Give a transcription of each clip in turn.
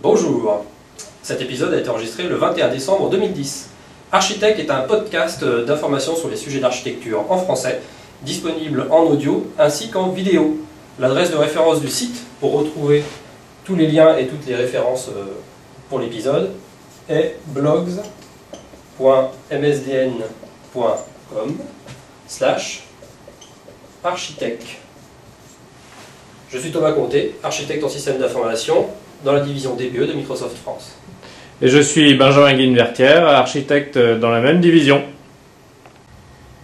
Bonjour, cet épisode a été enregistré le 21 décembre 2010. Architect est un podcast d'information sur les sujets d'architecture en français, disponible en audio ainsi qu'en vidéo. L'adresse de référence du site pour retrouver tous les liens et toutes les références pour l'épisode est blogs.msdn.com/architect. Je suis Thomas Comté, architecte en système d'information dans la division DPE de Microsoft France. Et je suis Benjamin Guinvertière, architecte dans la même division.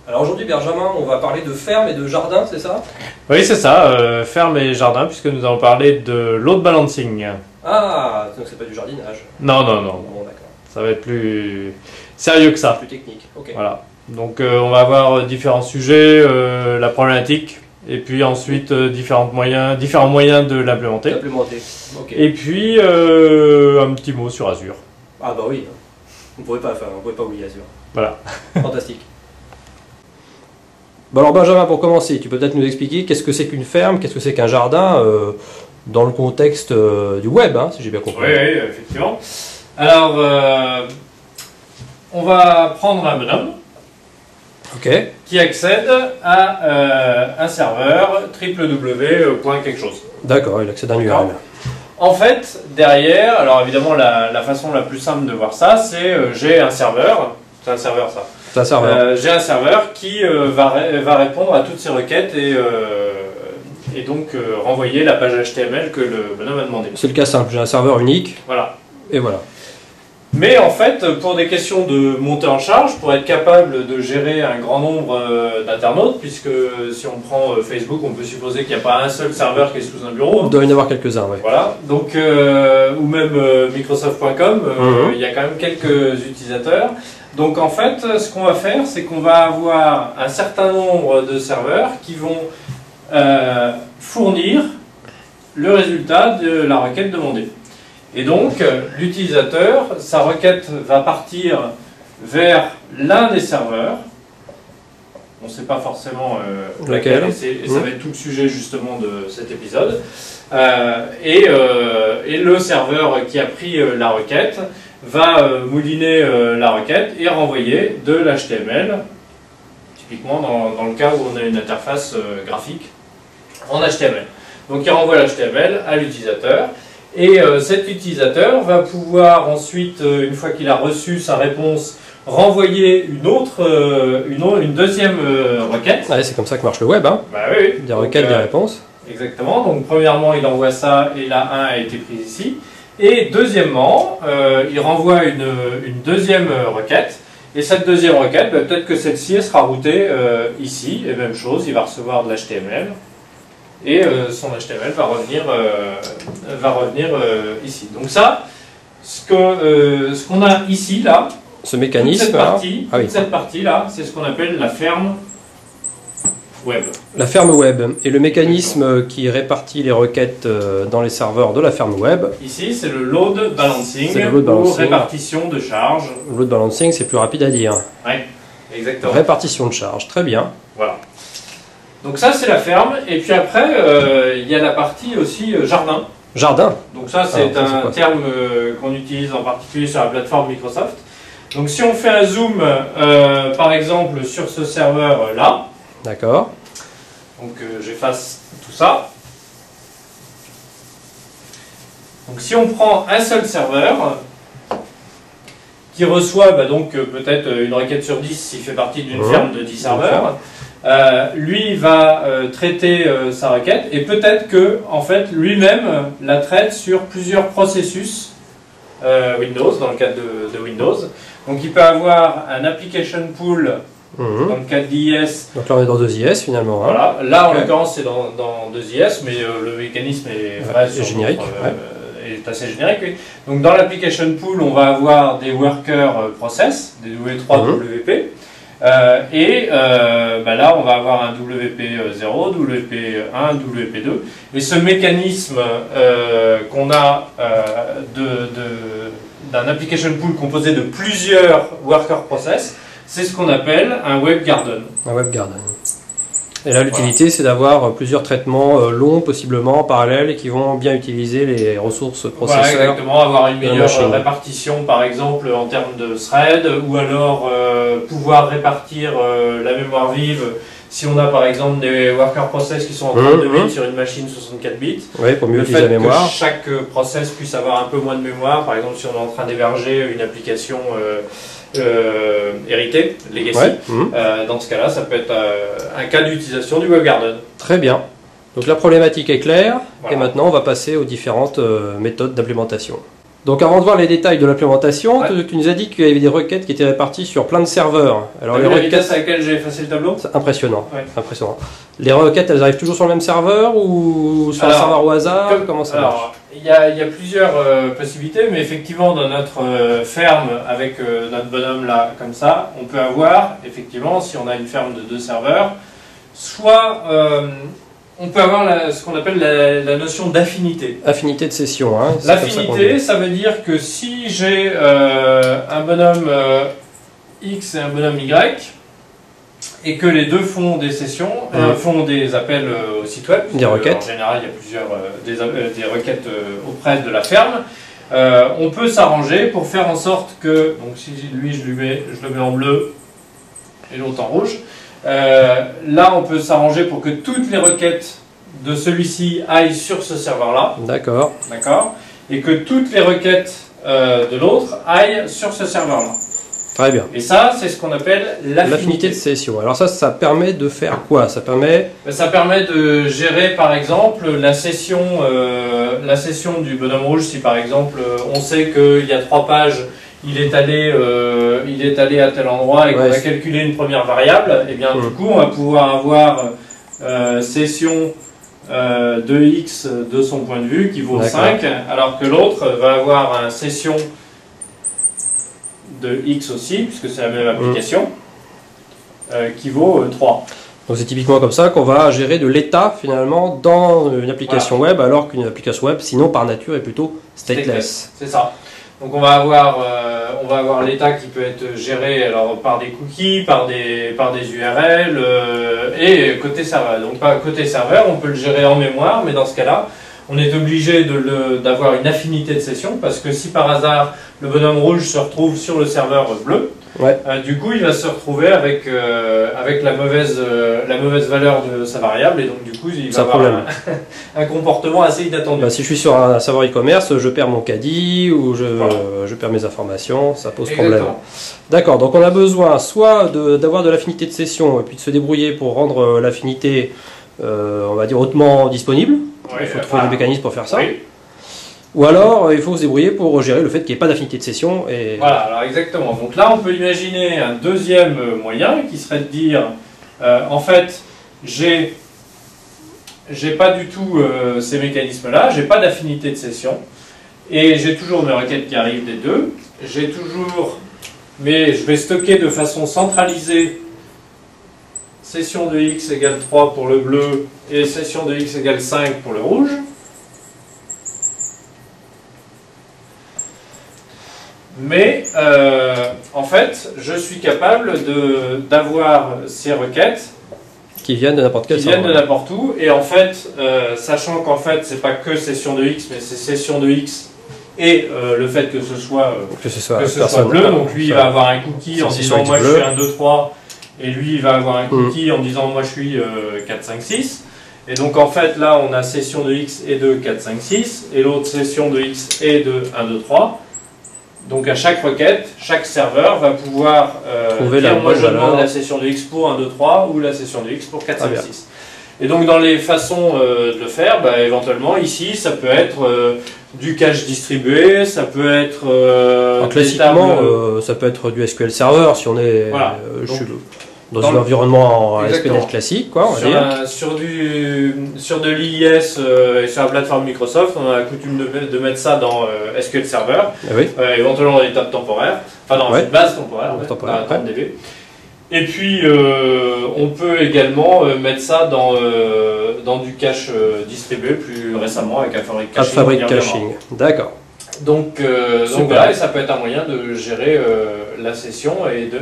Alors aujourd'hui, Benjamin, on va parler de ferme et de jardin, c'est ça? Oui, c'est ça, ferme et jardin, puisque nous allons parler de load balancing. Ah, donc c'est pas du jardinage. Non. Bon, d'accord. Ça va être plus sérieux que ça. Plus technique, ok. Voilà. Donc on va avoir différents sujets, la problématique, et puis ensuite différents moyens de l'implémenter. Ok. Et puis un petit mot sur Azure. Ah bah oui, on pouvait pas oublier Azure. Voilà. Fantastique. Bon alors Benjamin, pour commencer, tu peux peut-être nous expliquer qu'est-ce que c'est qu'une ferme, qu'est-ce que c'est qu'un jardin dans le contexte du web, hein, si j'ai bien compris. Oui, effectivement. Alors, on va prendre un bonhomme qui accède à un serveur www. Quelque chose. D'accord, il accède à un URL. En fait, derrière, alors évidemment la façon la plus simple de voir ça, c'est j'ai un serveur, c'est un serveur ça. C'est un serveur. J'ai un serveur qui va répondre à toutes ces requêtes et donc renvoyer la page HTML que le bonhomme a demandé. C'est le cas simple, j'ai un serveur unique. Voilà. Et voilà. Mais en fait, pour des questions de montée en charge, pour être capable de gérer un grand nombre d'internautes, puisque si on prend Facebook, on peut supposer qu'il n'y a pas un seul serveur qui est sous un bureau. Il doit y en avoir quelques-uns, oui. Voilà, donc, ou même Microsoft.com, il y a quand même quelques utilisateurs. Donc en fait, ce qu'on va faire, c'est qu'on va avoir un certain nombre de serveurs qui vont fournir le résultat de la requête demandée. Et donc, l'utilisateur, sa requête va partir vers l'un des serveurs. On ne sait pas forcément lequel. Et ça va être tout le sujet justement de cet épisode. Et le serveur qui a pris la requête va mouliner la requête et renvoyer de l'HTML, typiquement dans le cas où on a une interface graphique en HTML. Donc il renvoie l'HTML à l'utilisateur. Et cet utilisateur va pouvoir ensuite, une fois qu'il a reçu sa réponse, renvoyer une deuxième requête. Ouais, c'est comme ça que marche le web, hein. Bah oui. Des requêtes, des réponses. Exactement. Donc premièrement, il envoie ça et la 1 a été prise ici. Et deuxièmement, il renvoie une deuxième requête. Et cette deuxième requête, bah, peut-être que celle-ci elle sera routée ici. Et même chose, il va recevoir de l'HTML. Et son HTML va revenir ici. Donc ça, ce qu'on a ici, là, ce mécanisme, cette partie-là, c'est ce qu'on appelle la ferme web. La ferme web. Et le mécanisme qui répartit les requêtes dans les serveurs de la ferme web. Ici, c'est le load balancing, ou répartition de charge. Le load balancing, c'est plus rapide à dire. Oui, exactement. Répartition de charge, très bien. Voilà. Donc ça c'est la ferme, et puis après il y a la partie aussi jardin. Jardin. Donc ça c'est un terme qu'on utilise en particulier sur la plateforme Microsoft. Donc si on fait un zoom par exemple sur ce serveur là. D'accord. Donc j'efface tout ça. Donc si on prend un seul serveur qui reçoit donc peut-être une requête sur 10 s'il fait partie d'une ferme de 10 serveurs. Lui va traiter sa requête et peut-être que en fait lui-même la traite sur plusieurs processus Windows dans le cadre de Windows. Donc il peut avoir un application pool dans le cadre d'IIS. Donc là on est dans 2IS finalement. Hein. Voilà. Là en l'occurrence c'est dans 2IS, mais le mécanisme est générique. Est assez générique. Oui. Donc dans l'application pool on va avoir des worker process, des W3WP. Là, on va avoir un WP0, WP1, WP2. Et ce mécanisme qu'on a d'un application pool composé de plusieurs worker process, c'est ce qu'on appelle un web garden. Un web garden. Et là, l'utilité, c'est d'avoir plusieurs traitements longs, possiblement, parallèles, et qui vont bien utiliser les ressources processeurs. Voilà, exactement, avoir une meilleure répartition, par exemple, en termes de thread, ou alors pouvoir répartir la mémoire vive si on a, par exemple, des worker process qui sont en 32 bits sur une machine 64 bits. Oui, pour mieux utiliser la mémoire. Que chaque process puisse avoir un peu moins de mémoire, par exemple, si on est en train d'héberger une application héritée, legacy, dans ce cas-là, ça peut être un cas d'utilisation du WebGarden. Très bien. Donc la problématique est claire, voilà. Et maintenant on va passer aux différentes méthodes d'implémentation. Donc avant de voir les détails de l'implémentation, tu nous as dit qu'il y avait des requêtes qui étaient réparties sur plein de serveurs. Alors les requêtes, la vitesse à laquelle j'ai effacé le tableau ? C'est impressionnant, impressionnant. Les requêtes, elles arrivent toujours sur le même serveur ou sur un serveur au hasard? Comment ça marche? Il y a plusieurs possibilités, mais effectivement dans notre ferme avec notre bonhomme là, comme ça, on peut avoir, effectivement, si on a une ferme de 2 serveurs, soit on peut avoir ce qu'on appelle la notion d'affinité. Affinité de session. Hein, l'affinité, ça veut dire que si j'ai un bonhomme X et un bonhomme Y, et que les deux font des sessions, font des appels au site web, des requêtes. En général, il y a plusieurs des requêtes auprès de la ferme. On peut s'arranger pour faire en sorte que, donc si lui je le mets en bleu et l'autre en rouge, là on peut s'arranger pour que toutes les requêtes de celui-ci aillent sur ce serveur-là. D'accord. D'accord. Et que toutes les requêtes de l'autre aillent sur ce serveur-là. Très bien. Et ça, c'est ce qu'on appelle l'affinité de session. Alors ça permet de faire quoi? Ça permet de gérer, par exemple, la session du bonhomme rouge. Si, par exemple, on sait qu'il y a 3 pages, il est allé à tel endroit et qu'on a calculé une première variable, et bien du coup, on va pouvoir avoir session de x de son point de vue qui vaut 5, alors que l'autre va avoir un session de x aussi, puisque c'est la même application, qui vaut 3. Donc c'est typiquement comme ça qu'on va gérer de l'état finalement dans une application web, alors qu'une application web, sinon par nature, est plutôt stateless. C'est ça. Donc on va avoir l'état qui peut être géré alors par des cookies, par des URL et côté serveur. Donc côté serveur, on peut le gérer en mémoire, mais dans ce cas-là, on est obligé d'avoir une affinité de session, parce que si par hasard le bonhomme rouge se retrouve sur le serveur bleu, du coup il va se retrouver avec la mauvaise valeur de sa variable, et donc du coup il va avoir un comportement assez inattendu. Si je suis sur un serveur e-commerce, je perds mon caddie ou je perds mes informations, ça pose problème. D'accord, donc on a besoin soit d'avoir de l'affinité de session et puis de se débrouiller pour rendre l'affinité, on va dire, hautement disponible. Il faut trouver des mécanismes pour faire ça. Ou alors, il faut se débrouiller pour gérer le fait qu'il n'y ait pas d'affinité de session. Et... Voilà, alors exactement. Donc là, on peut imaginer un deuxième moyen qui serait de dire, en fait, j'ai pas du tout ces mécanismes-là, j'ai pas d'affinité de session, et j'ai toujours mes requêtes qui arrivent des deux. J'ai toujours, mais je vais stocker de façon centralisée session de x égale 3 pour le bleu et session de x égale 5 pour le rouge. Mais en fait, je suis capable d'avoir ces requêtes qui viennent de n'importe quel qui viennent de n'importe où. Et en fait, sachant qu'en fait, c'est pas que session de x, mais c'est session de x et le fait que ce soit bleu. Donc lui, il va avoir un cookie en disant moi je suis un 2, 3. Et lui, il va avoir un cookie en disant moi je suis 4, 5, 6. Et donc en fait, là, on a session de x et de 4, 5, 6. Et l'autre session de x et de 1, 2, 3. Donc à chaque requête, chaque serveur va pouvoir dire moi je demande la session de x pour 1, 2, 3 ou la session de x pour 4, 5, 6. Et donc dans les façons de le faire, éventuellement ici, ça peut être du cache distribué, ça peut être... classiquement, ça peut être du SQL Server si on est dans un environnement SQL classique, quoi, on va dire. Sur de l'IIS et sur la plateforme Microsoft, on a coutume de mettre ça dans SQL Server, éventuellement dans des tables temporaires, enfin dans une base temporaire, dans DB. Et puis on peut également mettre ça dans du cache distribué plus récemment avec Fabric Caching. D'accord. Donc voilà, et ça peut être un moyen de gérer la session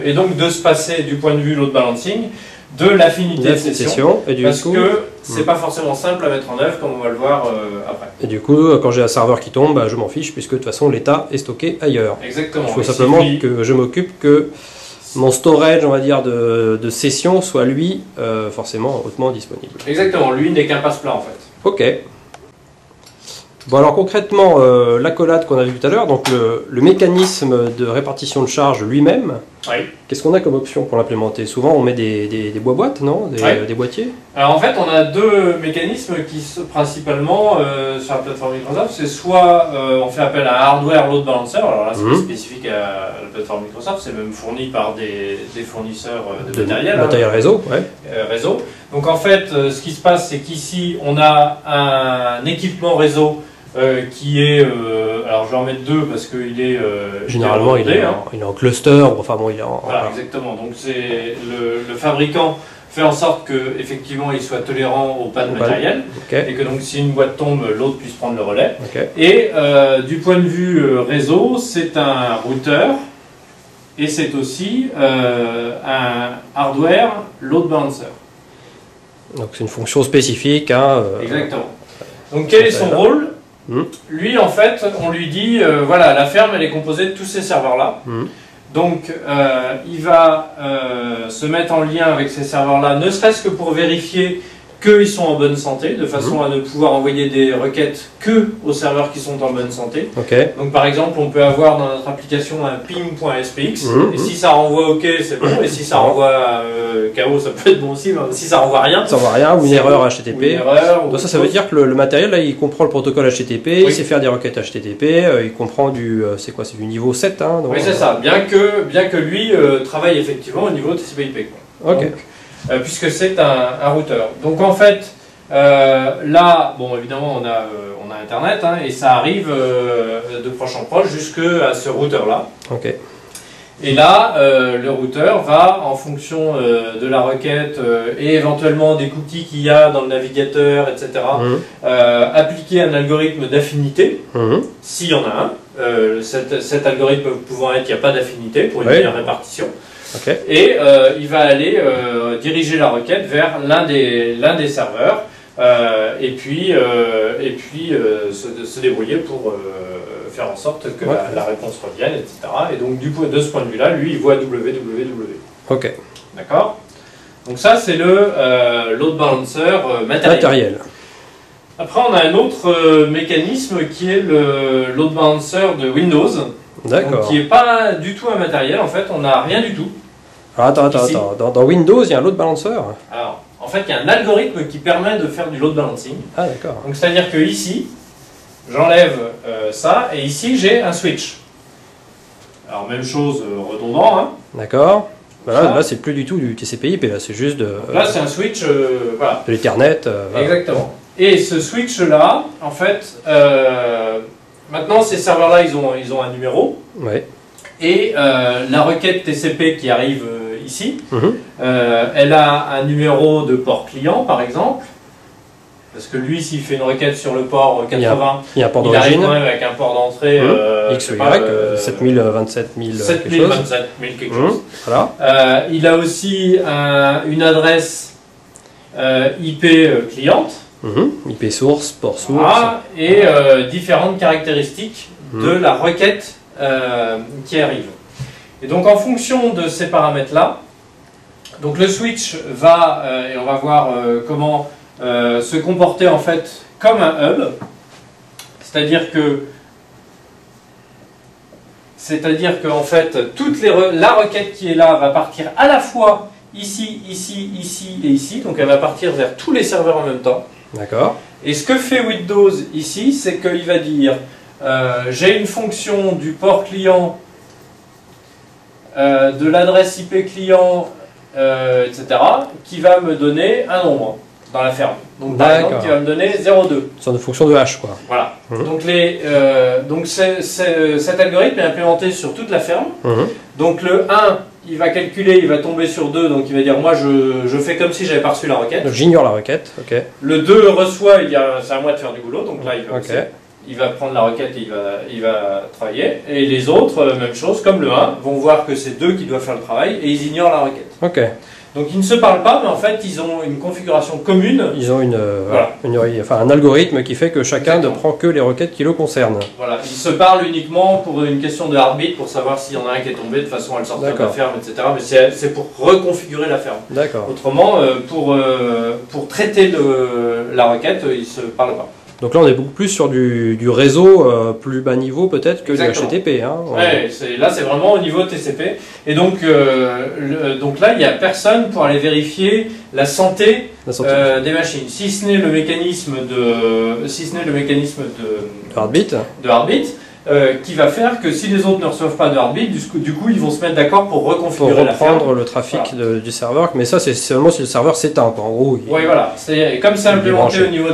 et donc de se passer du point de vue load balancing de l'affinité de session, et du parce coup, que c'est pas forcément simple à mettre en œuvre, comme on va le voir après. Et du coup, quand j'ai un serveur qui tombe, bah, je m'en fiche, puisque de toute façon, l'état est stocké ailleurs. Exactement. Il faut simplement que je m'occupe que mon storage, on va dire, de session soit, lui, forcément hautement disponible. Exactement, lui n'est qu'un passe-plat, en fait. Ok. Bon, alors concrètement, l'accolade qu'on a vu tout à l'heure, donc le mécanisme de répartition de charge lui-même, oui. Qu'est-ce qu'on a comme option pour l'implémenter? Souvent, on met des boîtes, non? Des boîtiers? Alors en fait, on a deux mécanismes qui sont principalement sur la plateforme Microsoft. C'est soit on fait appel à un hardware load balancer, alors là c'est spécifique à la plateforme Microsoft, c'est même fourni par des fournisseurs de matériel. Matériel réseau, ouais. Réseau. Donc en fait, ce qui se passe, c'est qu'ici, on a un équipement réseau qui est, alors je vais en mettre deux parce qu'il est généralement il est en cluster, enfin bon il est en... Voilà, exactement, donc c'est le fabricant fait en sorte que effectivement il soit tolérant aux pannes matérielles, et que donc si une boîte tombe, l'autre puisse prendre le relais. Et du point de vue réseau, c'est un routeur et c'est aussi un hardware load balancer. Donc c'est une fonction spécifique. Hein, exactement. Donc quel est son rôle? Lui, en fait, on lui dit, voilà, la ferme, elle est composée de tous ces serveurs-là. Donc, il va se mettre en lien avec ces serveurs-là, ne serait-ce que pour vérifier qu'ils sont en bonne santé, de façon à ne pouvoir envoyer des requêtes que aux serveurs qui sont en bonne santé. Donc, par exemple, on peut avoir dans notre application un ping.spx, et si ça renvoie OK, c'est bon, et si ça renvoie KO, ça peut être bon aussi, mais si ça renvoie rien... Ça renvoie rien, ou une erreur HTTP. Donc ça veut dire que le matériel, là, il comprend le protocole HTTP, il sait faire des requêtes HTTP, il comprend du... c'est quoi? C'est du niveau 7, hein, donc, oui, c'est ça, bien que lui travaille effectivement au niveau TCP/IP. Puisque c'est un routeur. Donc en fait, là, bon évidemment on a Internet, hein, et ça arrive de proche en proche jusqu'à ce routeur-là. Et là, le routeur va, en fonction de la requête et éventuellement des cookies qu'il y a dans le navigateur, etc., appliquer un algorithme d'affinité, s'il y en a un. Cet algorithme pouvant être qu'il n'y a pas d'affinité pour une meilleure répartition. Et il va aller diriger la requête vers l'un des serveurs et puis se débrouiller pour faire en sorte que la réponse revienne, etc. Et donc de ce point de vue-là, lui, il voit www. D'accord? Donc ça, c'est le load balancer matériel. Après, on a un autre mécanisme qui est le load balancer de Windows. Donc, qui n'est pas du tout un matériel, en fait, on n'a rien du tout. Alors, attends. Dans Windows, il y a un load balancer? Alors, en fait, il y a un algorithme qui permet de faire du load balancing. Ah, d'accord. Donc, c'est-à-dire que ici, j'enlève ça, et ici, j'ai un switch. Alors, même chose, redondant. Hein. D'accord. Là, c'est plus du tout du TCP/IP, là, c'est juste de... là, c'est un switch, voilà. De l'Ethernet. Voilà. Exactement. Et ce switch-là, en fait... maintenant, ces serveurs-là, ils ont un numéro. Et la requête TCP qui arrive ici, elle a un numéro de port client, par exemple. Parce que lui, s'il fait une requête sur le port 80, il y a un port il arrive d'origine. quand même avec un port d'entrée X ou Y, 7027 000 quelque chose. 7027 000 quelque chose. Voilà. Il a aussi une adresse IP cliente. IP source, port source. Et différentes caractéristiques de la requête qui arrive. Et donc en fonction de ces paramètres-là, donc le switch va, et on va voir comment se comporter en fait comme un hub, c'est-à-dire que en fait la requête qui est là va partir à la fois ici, ici, ici et ici, donc elle va partir vers tous les serveurs en même temps. D'accord. Et ce que fait Windows ici, c'est qu'il va dire j'ai une fonction du port client, de l'adresse IP client, etc., qui va me donner un nombre dans la ferme. Donc par exemple, qui va me donner 0,2. C'est une fonction de hash, quoi. Voilà. Donc cet algorithme est implémenté sur toute la ferme. Donc le 1, il va calculer, il va tomber sur 2, donc il va dire moi je fais comme si j'avais pas reçu la requête. J'ignore la requête, Le 2 reçoit, il dit c'est à moi de faire du boulot, donc là il va prendre la requête et il va travailler. Et les autres, même chose, comme le 1, vont voir que c'est 2 qui doivent faire le travail et ils ignorent la requête. Donc ils ne se parlent pas, mais en fait ils ont une configuration commune. Ils ont Voilà. un algorithme qui fait que chacun Exactement. ne prend que les requêtes qui le concernent. Voilà, ils se parlent uniquement pour une question de heartbeat, pour savoir s'il y en a un qui est tombé de façon à le sortir de la ferme, etc. Mais c'est pour reconfigurer la ferme. D'accord. Autrement, pour traiter la requête, ils ne se parlent pas. Donc là, on est beaucoup plus sur du réseau plus bas niveau peut-être que Exactement. du HTTP. Hein. Ouais, là c'est vraiment au niveau TCP. Et donc, donc là, il n'y a personne pour aller vérifier la santé des machines. Si ce n'est le mécanisme de Heartbeat. Heartbeat, qui va faire que si les autres ne reçoivent pas de Heartbeat, du coup ils vont se mettre d'accord pour reconfigurer la ferme. Reprendre le trafic du serveur, mais ça c'est seulement si le serveur s'éteint. En gros. Oui, voilà. Comme c'est implémenté au niveau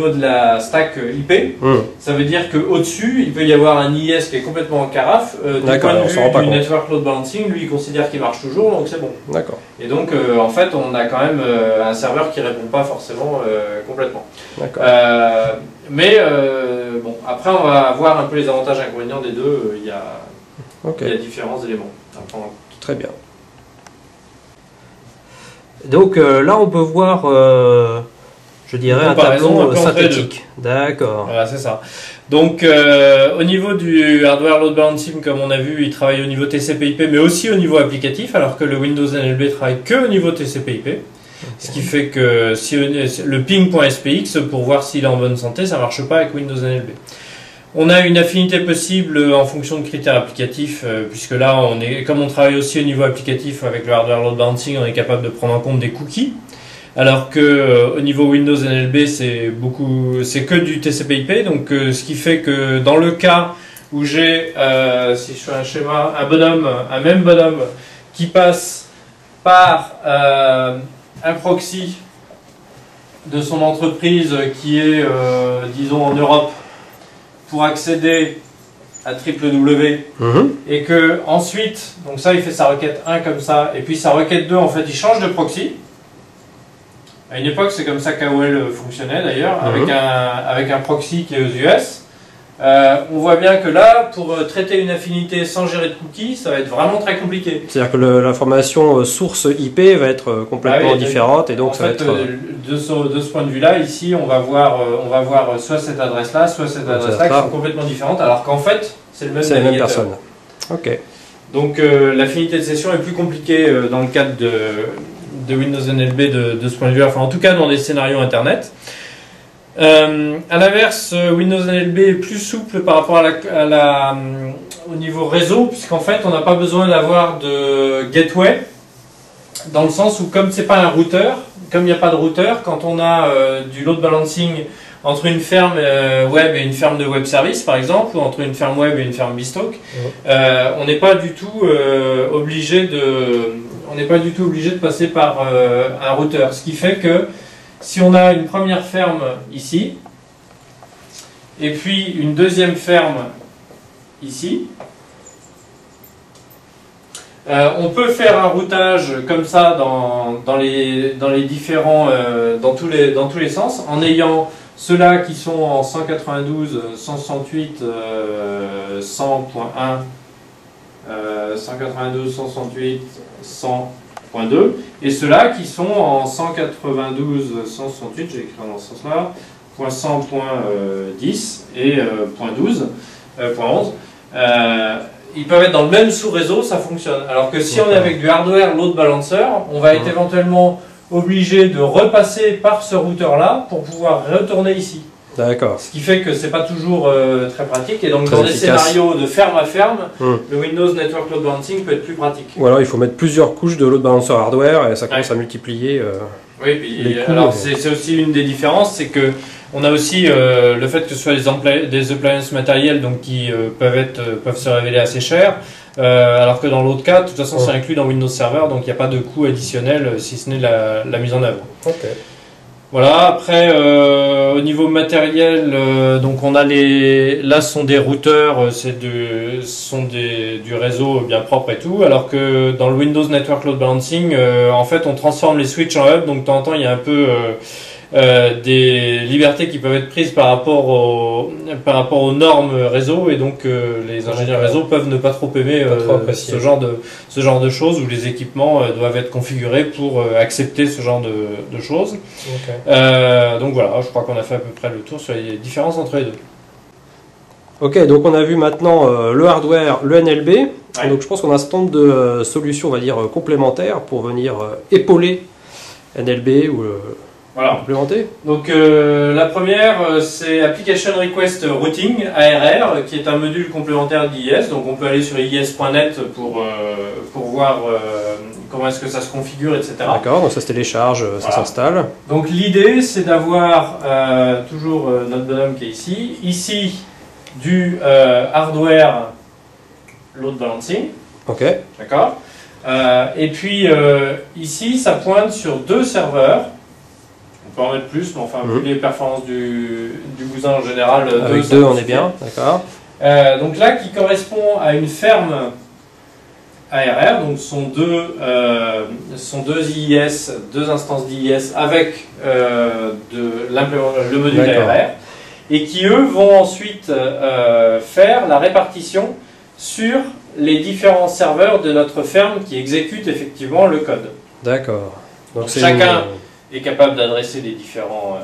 de la stack IP, ça veut dire qu'au-dessus, il peut y avoir un IS qui est complètement en carafe. Du point de vue du network load balancing, lui il considère qu'il marche toujours, donc c'est bon. D'accord. Et donc en fait, on a quand même un serveur qui répond pas forcément complètement. D'accord. Mais bon, après on va voir un peu les avantages et inconvénients des deux. Il y a différents éléments à prendre en compte. Très bien. Donc là, on peut voir, je dirais, un tableau synthétique. D'accord. Voilà, c'est ça. Donc, au niveau du hardware load balancing, comme on a vu, il travaille au niveau TCP/IP, mais aussi au niveau applicatif, alors que le Windows NLB travaille que au niveau TCP/IP. Ce qui fait que si le ping.spx, pour voir s'il est en bonne santé, ça ne marche pas avec Windows NLB. On a une affinité possible en fonction de critères applicatifs, puisque là, comme on travaille aussi au niveau applicatif avec le hardware load balancing, on est capable de prendre en compte des cookies. Alors que au niveau Windows NLB, c'est que du TCP/IP, donc ce qui fait que dans le cas où j'ai, si je fais un schéma, un même bonhomme qui passe par un proxy de son entreprise qui est, disons, en Europe, pour accéder à www, et que ensuite, donc ça il fait sa requête 1 comme ça, et puis sa requête 2, en fait il change de proxy. À une époque c'est comme ça qu'AOL fonctionnait d'ailleurs, avec un proxy qui est aux US. On voit bien que là, pour traiter une affinité sans gérer de cookies, ça va être vraiment très compliqué. C'est-à-dire que l'information source IP va être complètement différente, et donc ça va être... de ce point de vue-là, ici, on va voir soit cette adresse-là, soit cette adresse-là, qui sont complètement différentes, alors qu'en fait, c'est le même navigateur. la même personne. Ok. Donc l'affinité de session est plus compliquée dans le cadre de Windows NLB de ce point de vue-là, enfin en tout cas dans des scénarios Internet. À l'inverse, Windows NLB est plus souple par rapport au niveau réseau, puisqu'en fait on n'a pas besoin d'avoir de gateway, dans le sens où comme c'est pas un routeur, comme il n'y a pas de routeur, quand on a du load balancing entre une ferme web et une ferme de web service par exemple, ou entre une ferme web et une ferme bespoke, on n'est pas du tout obligé de passer par un routeur, ce qui fait que si on a une première ferme ici, et puis une deuxième ferme ici, on peut faire un routage comme ça dans les différents, dans tous les sens, en ayant ceux-là qui sont en 192, 168, 100.1, 192, 168, 100.2, et ceux-là qui sont en 192, 168, j'ai écrit dans ce sens-là, .100.10 et .12, ils peuvent être dans le même sous-réseau, ça fonctionne. Alors que si on est avec du hardware load balancer, on va être éventuellement obligé de repasser par ce routeur-là pour pouvoir retourner ici. D'accord. Ce qui fait que c'est pas toujours très pratique, et donc dans des scénarios de ferme à ferme, le Windows Network Load Balancing peut être plus pratique. Ou alors il faut mettre plusieurs couches de load balancer hardware et ça commence à multiplier oui, puis, les coûts. Alors c'est aussi une des différences, c'est que on a aussi le fait que ce soit des appliances matérielles donc qui peuvent se révéler assez chers, alors que dans l'autre cas, de toute façon c'est inclus dans Windows Server, donc il n'y a pas de coût additionnel si ce n'est la mise en œuvre. Okay. Voilà, après au niveau matériel, donc on a là ce sont des routeurs, du réseau bien propre et tout, alors que dans le Windows Network Load Balancing, en fait on transforme les switches en hub, donc de temps en temps il y a un peu des libertés qui peuvent être prises par rapport aux normes réseau, et donc les ingénieurs réseau peuvent ne pas trop aimer ce genre de choses, où les équipements doivent être configurés pour accepter ce genre de choses. Donc voilà, je crois qu'on a fait à peu près le tour sur les différences entre les deux. Ok, donc on a vu maintenant le hardware, le NLB. Ouais. Donc je pense qu'on a un certain nombre de solutions, on va dire, complémentaires pour venir épauler NLB ou Voilà. complémenter. Donc la première, c'est Application Request Routing, ARR, qui est un module complémentaire d'IIS. Donc on peut aller sur iis.net pour voir comment est-ce que ça se configure, etc. D'accord, donc ça se télécharge, ça s'installe. Donc l'idée, c'est d'avoir toujours notre bonhomme qui est ici. Ici, du hardware load balancing. Ok. D'accord. Et puis ici, ça pointe sur 2 serveurs. On peut en mettre plus, mais enfin, vu les performances du bousin en général, Avec 2 on est bien, d'accord. donc là, qui correspond à une ferme ARR, donc ce sont deux IIS, 2 instances d'IIS avec le module ARR, et qui eux vont ensuite faire la répartition sur les différents serveurs de notre ferme qui exécutent effectivement le code. D'accord. Donc chacun est capable d'adresser les différents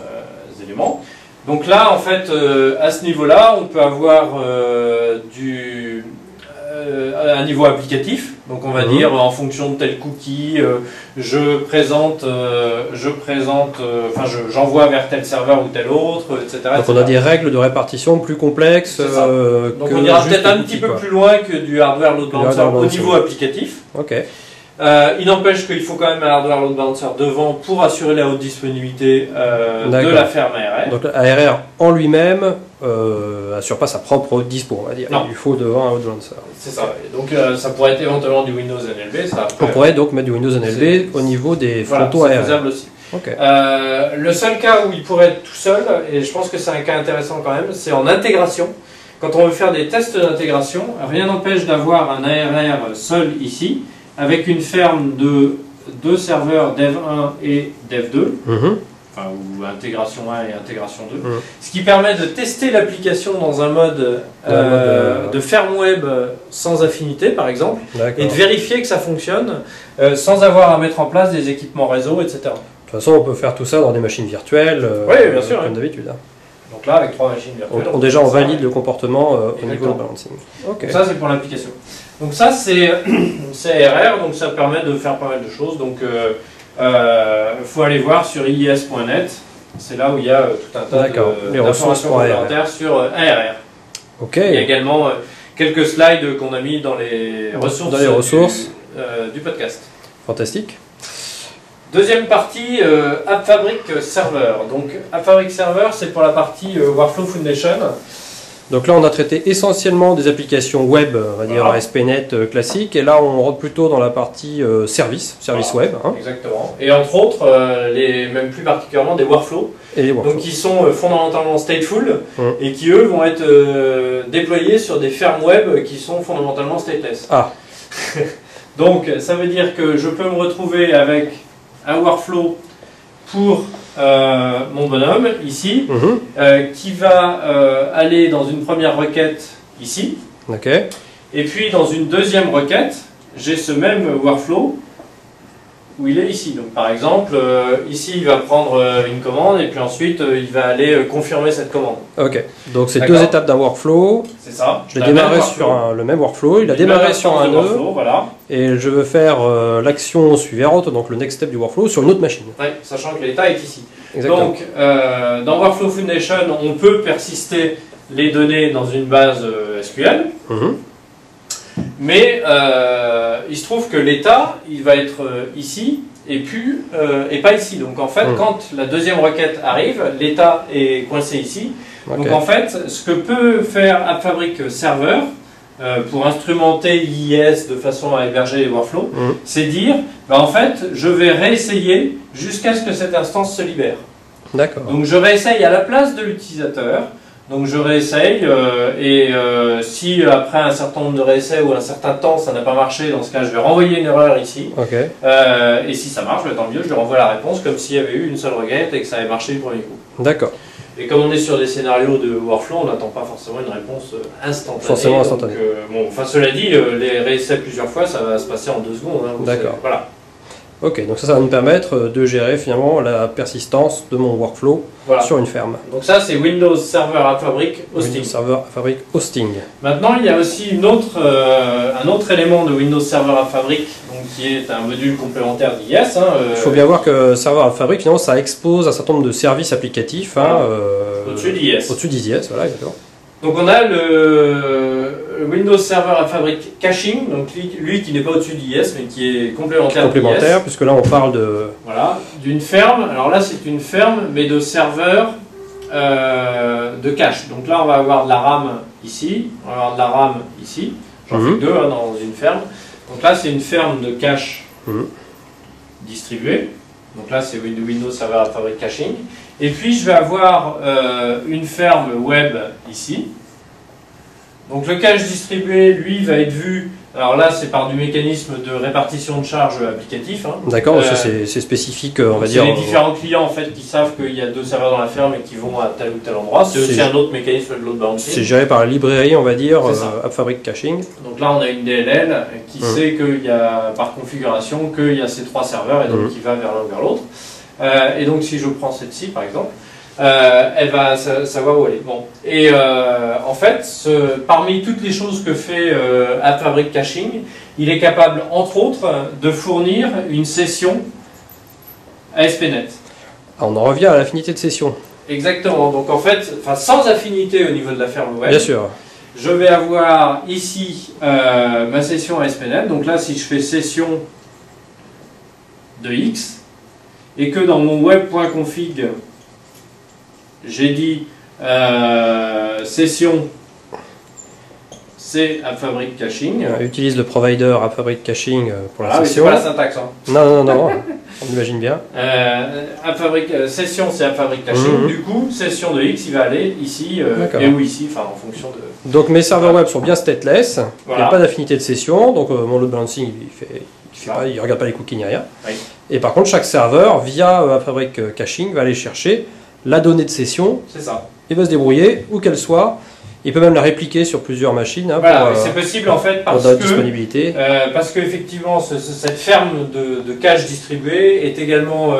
éléments. Donc là, en fait, à ce niveau-là, on peut avoir un niveau applicatif. Donc on va dire, en fonction de tel cookie, j'envoie vers tel serveur ou tel autre, etc. Donc on a des règles de répartition plus complexes. Donc on ira peut-être un petit peu plus loin que du hardware load balancer au niveau applicatif. Ok. Il n'empêche qu'il faut quand même un hardware load balancer devant pour assurer la haute disponibilité de la ferme ARR. Donc l'ARR en lui-même assure pas sa propre haute dispo, on va dire. Non. Il faut devant un load balancer. C'est ça. Et donc ça pourrait être éventuellement du Windows NLB. Ça, après, on pourrait donc mettre du Windows NLB au niveau des frontaux ARR. Faisable aussi. Okay. Le seul cas où il pourrait être tout seul, et je pense que c'est un cas intéressant quand même, c'est en intégration. Quand on veut faire des tests d'intégration, rien n'empêche d'avoir un ARR seul ici, avec une ferme de 2 serveurs dev1 et dev2, enfin, ou intégration 1 et intégration 2, ce qui permet de tester l'application dans un mode de ferme web sans affinité, par exemple, et de vérifier que ça fonctionne sans avoir à mettre en place des équipements réseau, etc. De toute façon, on peut faire tout ça dans des machines virtuelles, oui, bien sûr, comme d'habitude. Donc là, avec 3 machines virtuelles, déjà on valide le comportement au niveau du balancing. Okay. Donc ça, c'est pour l'application. Donc ça, c'est ARR, donc ça permet de faire pas mal de choses. Donc faut aller voir sur iis.net, c'est là où il y a tout un tas d'informations complémentaires sur ARR. Ok. Il y a également quelques slides qu'on a mis dans les ressources, du podcast. Fantastique. Deuxième partie, AppFabric Server. Donc AppFabric Server, c'est pour la partie Workflow Foundation. Donc là, on a traité essentiellement des applications web, on va dire ASP.NET classique, et là, on rentre plutôt dans la partie service web. Hein. Exactement. Et entre autres, même plus particulièrement des workflows, donc qui sont fondamentalement stateful, et qui eux vont être déployés sur des fermes web qui sont fondamentalement stateless. Ah. Donc ça veut dire que je peux me retrouver avec un workflow pour mon bonhomme ici, qui va aller dans une première requête ici, et puis dans une deuxième requête, j'ai ce même workflow où il est ici. Donc par exemple, ici il va prendre une commande et puis ensuite il va aller confirmer cette commande. Ok, donc c'est 2 étapes d'un workflow. C'est ça. Je l'ai démarré sur le même workflow, il a démarré sur un nœud, voilà. Et je veux faire l'action suivante, donc le next step du workflow, sur une autre machine. Oui, sachant que l'état est ici. Exactement. Donc dans Workflow Foundation, on peut persister les données dans une base SQL. Mais il se trouve que l'état, il va être ici et pas ici. Donc en fait, quand la deuxième requête arrive, l'état est coincé ici. Donc en fait, ce que peut faire AppFabric Server pour instrumenter IIS de façon à héberger les workflows, c'est dire, en fait, je vais réessayer jusqu'à ce que cette instance se libère. D'accord. Donc je réessaye à la place de l'utilisateur Donc je réessaye si après un certain nombre de réessais ou un certain temps ça n'a pas marché, dans ce cas je vais renvoyer une erreur ici. Ok. Et si ça marche, tant mieux, je lui renvoie la réponse comme s'il y avait eu une seule requête et que ça avait marché du premier coup. D'accord. Et comme on est sur des scénarios de workflow, on n'attend pas forcément une réponse instantanée. Forcément instantanée. Donc, enfin, cela dit, les réessais plusieurs fois, ça va se passer en 2 secondes. Hein, d'accord. Voilà. Ok, donc ça va nous permettre de gérer finalement la persistance de mon workflow sur une ferme. Donc ça, c'est Windows Server App Fabric Hosting. Windows Server App Fabric Hosting. Maintenant, il y a aussi un autre élément de Windows Server App Fabric, donc, qui est un module complémentaire d'IS. Il faut bien voir que Server App Fabric, finalement, ça expose un certain nombre de services applicatifs. Voilà. Au-dessus d'IS. Au-dessus d'IS, voilà, exactement. Donc on a le Windows Server App Fabric Caching, donc lui qui n'est pas au-dessus d'IS mais qui est complémentaire Complémentaire, puisque là on parle de... Voilà, d'une ferme. Alors là c'est une ferme mais de serveurs de cache. Donc là on va avoir de la RAM ici, on va avoir de la RAM ici. J'en fais 2 dans une ferme. Donc là c'est une ferme de cache distribuée. Donc là c'est Windows Server App Fabric Caching. Et puis je vais avoir une ferme web ici. Donc le cache distribué, lui, va être vu. Alors là, c'est par du mécanisme de répartition de charge applicatif. Hein. D'accord, ça c'est spécifique, on va dire. C'est les différents clients en fait qui savent qu'il y a 2 serveurs dans la ferme et qui vont à tel ou tel endroit. C'est aussi un autre mécanisme de load balancing. C'est géré par la librairie, on va dire, App Fabric Caching. Donc là, on a une DLL qui sait qu'il y a par configuration qu'il y a ces 3 serveurs et donc qui va vers l'un ou vers l'autre. Et donc si je prends celle-ci par exemple, elle va savoir où elle est. Bon. Et en fait, parmi toutes les choses que fait App Fabric Caching, il est capable entre autres de fournir une session ASP.NET. On en revient à l'affinité de session. Exactement, donc en fait, sans affinité au niveau de la ferme web, bien sûr. Je vais avoir ici ma session ASP.NET. Donc là, si je fais session de X, et que dans mon web.config, j'ai dit session c'est App Fabric Caching. Utilise le provider App Fabric Caching pour la session. session. C'est pas la syntaxe. Hein. Non, on imagine bien. App Fabric, session c'est App Fabric Caching. Du coup, session de X, il va aller ici et ou ici, en fonction de... Donc mes serveurs web sont bien stateless, il n'y a pas d'affinité de session, donc mon load balancing il regarde pas les cookies ni rien. Oui. Et par contre, chaque serveur, via App Fabric Caching, va aller chercher la donnée de session. C'est ça. Il va se débrouiller, où qu'elle soit. Il peut même la répliquer sur plusieurs machines. Hein, voilà, c'est possible en fait parce que disponibilité. Parce qu'effectivement, cette ferme de cache distribuée est également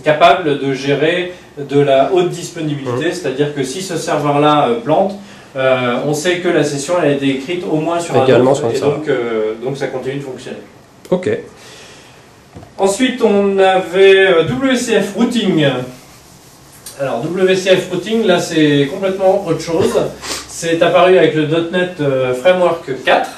capable de gérer de la haute disponibilité, c'est-à-dire que si ce serveur-là plante, on sait que la session elle a été écrite au moins sur également un autre, et donc ça continue de fonctionner. Ok. Ensuite, on avait WCF Routing. Alors, WCF Routing, là, c'est complètement autre chose. C'est apparu avec le .NET Framework 4.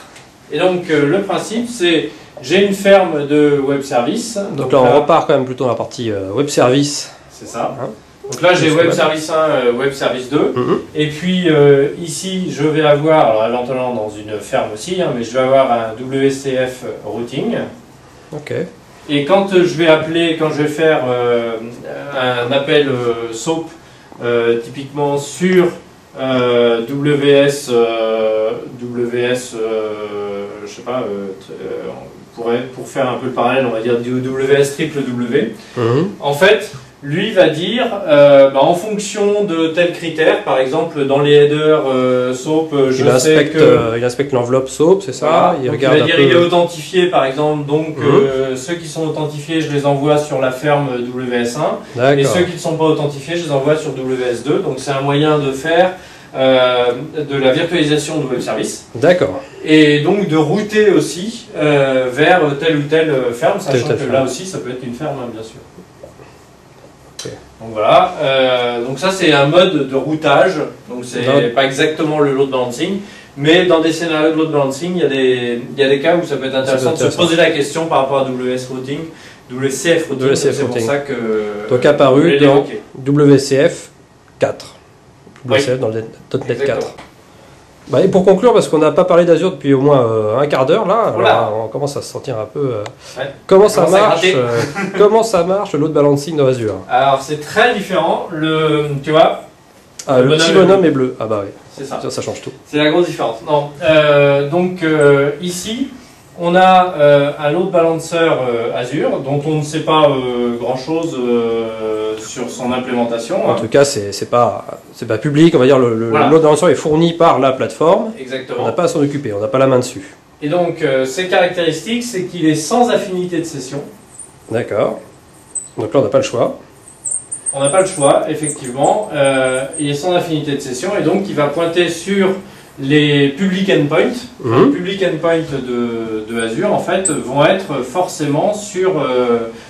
Et donc, le principe, c'est j'ai une ferme de web service. Donc là, on repart quand même plutôt dans la partie web service. C'est ça. Hein, donc là, j'ai web service 1, web service 2. Et puis, ici, je vais avoir, alors éventuellement dans une ferme aussi, hein, mais je vais avoir un WCF Routing. Ok. Et quand je vais faire un appel SOAP, typiquement sur WS, je sais pas, pour faire un peu le parallèle, on va dire du WS triple W. En fait, lui va dire, en fonction de tels critères, par exemple dans les headers SOAP, il inspecte l'enveloppe SOAP, c'est ça. Voilà. Il regarde il est authentifié, par exemple, donc ceux qui sont authentifiés, je les envoie sur la ferme WS1, et ceux qui ne sont pas authentifiés, je les envoie sur WS2. Donc c'est un moyen de faire de la virtualisation de web service. D'accord. Et donc de router aussi vers telle ou telle ferme, sachant que là aussi ça peut être une ferme, hein, bien sûr. Donc voilà, donc ça c'est un mode de routage, donc c'est pas exactement le load balancing, mais dans des scénarios de load balancing, il y a des cas où ça peut être intéressant de se poser la question par rapport à WS Routing, WCF Routing, c'est pour ça que... Donc apparu dans WCF 4, WCF dans le .NET 4. Bah, et pour conclure, parce qu'on n'a pas parlé d'Azure depuis au moins un quart d'heure, là, alors, on commence à se sentir un peu... comment ça marche comment ça marche le load balancing dans Azure? Alors c'est très différent, tu vois, Ah, le petit bonhomme est bleu. Ah bah oui. C'est ça. Ça change tout. C'est la grosse différence. Non. Ici, on a un load balancer Azure dont on ne sait pas grand-chose sur son implémentation. En tout cas, c'est pas public. On va dire le load balancer est fourni par la plateforme. Exactement. On n'a pas à s'en occuper. On n'a pas la main dessus. Et donc, ses caractéristiques, c'est qu'il est sans affinité de session. D'accord. Donc là, on n'a pas le choix. On n'a pas le choix, effectivement. Il est sans affinité de session et donc il va pointer sur les public endpoints. Les public endpoints de Azure, en fait, vont être forcément sur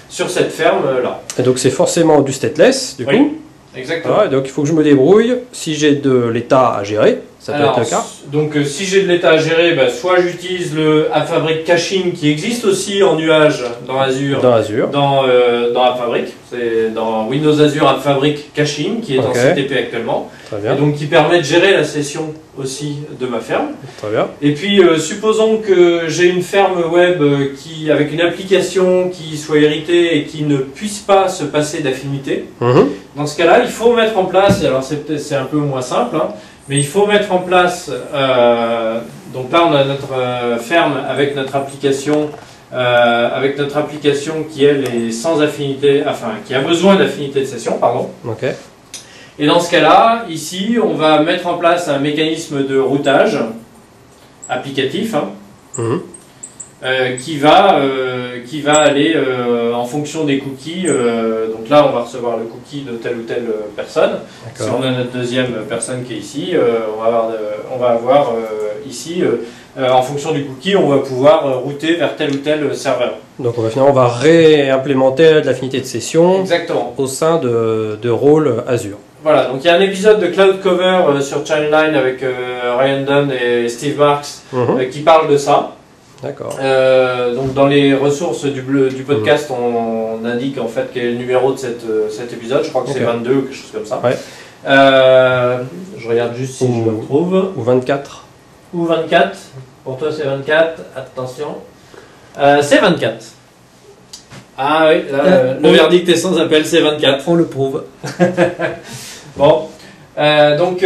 cette ferme-là. Et donc c'est forcément du stateless, du coup. Exactement. Ah, donc il faut que je me débrouille. Si j'ai de l'état à gérer, ça peut être le cas. Donc si j'ai de l'état à gérer, soit j'utilise le AppFabric Caching qui existe aussi en nuage dans Azure. Dans AppFabric. C'est dans Windows Azure AppFabric Caching qui est dans CTP actuellement. Très bien. Et donc qui permet de gérer la session aussi de ma ferme. Très bien. Et puis supposons que j'ai une ferme web avec une application qui soit héritée et qui ne puisse pas se passer d'affinité. Dans ce cas-là, il faut mettre en place, et alors c'est un peu moins simple, hein, mais il faut mettre en place, donc là on a notre ferme avec notre application qui elle est sans affinité, enfin qui a besoin d'affinité de session, pardon. Ok. Et dans ce cas-là, ici, on va mettre en place un mécanisme de routage applicatif qui va aller en fonction des cookies. Donc là, on va recevoir le cookie de telle ou telle personne. Si on a notre deuxième personne qui est ici, on va avoir ici, en fonction du cookie, on va pouvoir router vers tel ou tel serveur. Donc on va réimplémenter de l'affinité de session au sein de rôle Azure. Voilà, donc il y a un épisode de Cloud Cover sur Childline avec Ryan Dunn et Steve Marks qui parle de ça. D'accord. Donc dans les ressources du podcast, on indique en fait quel est le numéro de cet épisode. Je crois que c'est 22 ou quelque chose comme ça. Ouais. Je regarde juste si je le trouve. Ou 24. Ou 24. Pour toi c'est 24. Attention. C'est 24. Ah oui, là, le verdict est sans appel, c'est 24. On le prouve. Bon. Donc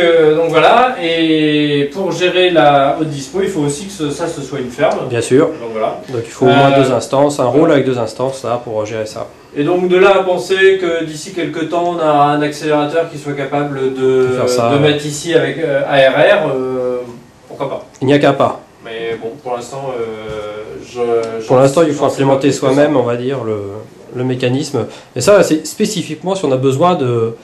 voilà, et pour gérer la haute dispo, il faut aussi que ce soit une ferme. Bien sûr. Donc voilà. Donc il faut au moins 2 instances, un rôle avec 2 instances là pour gérer ça. Et donc de là à penser que d'ici quelques temps on a un accélérateur qui soit capable de mettre ici avec ARR, pourquoi pas. Il n'y a qu'un pas. Mais bon, pour l'instant, pour l'instant, il faut implémenter soi-même, on va dire, le mécanisme. Et ça, c'est spécifiquement si on a besoin de...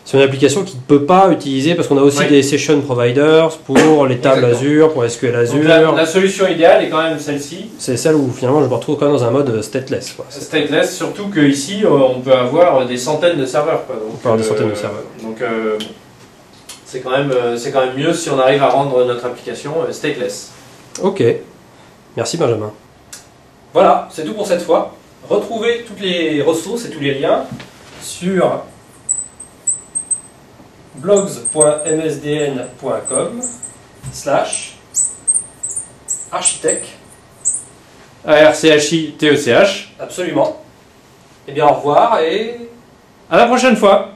C'est une application qui ne peut pas utiliser parce qu'on a aussi des session providers pour les tables Azure, pour SQL Azure. Donc la solution idéale est quand même celle-ci. C'est celle où finalement je me retrouve quand même dans un mode stateless. Stateless, surtout qu'ici on peut avoir des centaines de serveurs. Donc, on peut avoir des centaines de serveurs. Donc c'est quand même mieux si on arrive à rendre notre application stateless. Ok. Merci Benjamin. Voilà, c'est tout pour cette fois. Retrouvez toutes les ressources et tous les liens sur blogs.msdn.com/architect. ARCHITECH. Absolument. Eh bien, au revoir et à la prochaine fois.